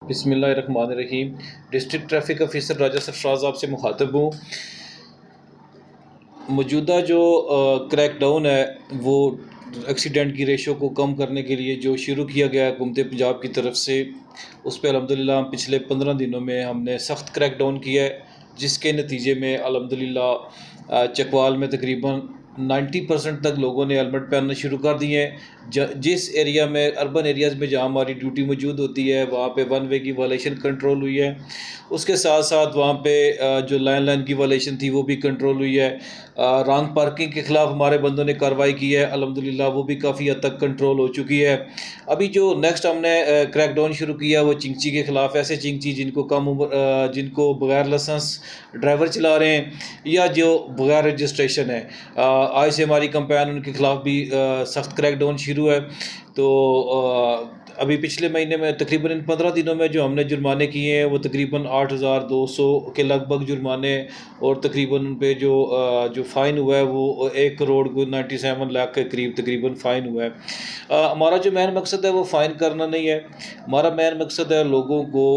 بسم اللہ الرحمن الرحیم۔ ڈسٹرکٹ ٹریفک آفیسر راجہ سرفراز آپ سے مخاطب ہوں۔ موجودہ جو کریک ڈاؤن ہے وہ ایکسیڈنٹ کی ریشو کو کم کرنے کے لیے جو شروع کیا گیا ہے حکومت پنجاب کی طرف سے، اس پہ الحمدللہ ہم پچھلے 15 دنوں میں ہم نے سخت کریک ڈاؤن کیا ہے، جس کے نتیجے میں الحمدللہ چکوال میں تقریباً 90% تک لوگوں نے ہیلمٹ پہننا شروع کر دیے ہیں۔ جس ایریا میں اربن ایریاز میں جہاں ہماری ڈیوٹی موجود ہوتی ہے وہاں پہ ون وے کی وائلیشن کنٹرول ہوئی ہے، اس کے ساتھ ساتھ وہاں پہ جو لائن کی وائلیشن تھی وہ بھی کنٹرول ہوئی ہے۔ رانگ پارکنگ کے خلاف ہمارے بندوں نے کارروائی کی ہے، الحمدللہ وہ بھی کافی حد تک کنٹرول ہو چکی ہے۔ ابھی جو نیکسٹ ہم نے کریک ڈاؤن شروع کیا وہ چنگچی کے خلاف، ایسے چنگچی جن کو بغیر لائسنس ڈرائیور چلا رہے ہیں یا جو بغیر رجسٹریشن ہے، آج سے ہماری کمپین ان کے خلاف بھی سخت کریک ڈاؤن شروع ہے۔ تو ابھی پچھلے مہینے میں تقریباً ان 15 دنوں میں جو ہم نے جرمانے کیے ہیں وہ تقریباً 8,200 کے لگ بھگ جرمانے، اور تقریباً ان پہ جو فائن ہوا ہے وہ 1 کروڑ کو 97 لاکھ کے قریب تقریباً فائن ہوا ہے۔ ہمارا جو مین مقصد ہے وہ فائن کرنا نہیں ہے، ہمارا مین مقصد ہے لوگوں کو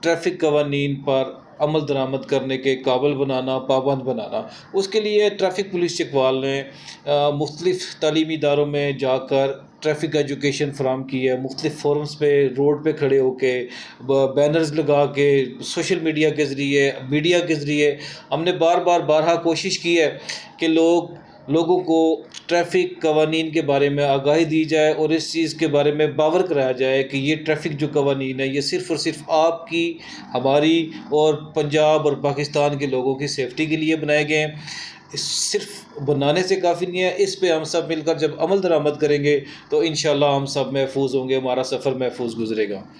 ٹریفک قوانین پر عمل درآمد کرنے کے قابل بنانا، پابند بنانا۔ اس کے لیے ٹریفک پولیس چکوال نے مختلف تعلیمی اداروں میں جا کر ٹریفک ایجوکیشن فراہم کی ہے، مختلف فورمز پہ روڈ پہ کھڑے ہو کے، بینرز لگا کے، سوشل میڈیا کے ذریعے ہم نے بارہا کوشش کی ہے کہ لوگوں کو ٹریفک قوانین کے بارے میں آگاہی دی جائے اور اس چیز کے بارے میں باور کرایا جائے کہ یہ ٹریفک جو قوانین ہے یہ صرف اور صرف آپ کی، ہماری اور پنجاب اور پاکستان کے لوگوں کی سیفٹی کے لیے بنائے گئے ہیں۔ صرف بنانے سے کافی نہیں ہے، اس پہ ہم سب مل کر جب عمل درآمد کریں گے تو انشاءاللہ ہم سب محفوظ ہوں گے، ہمارا سفر محفوظ گزرے گا۔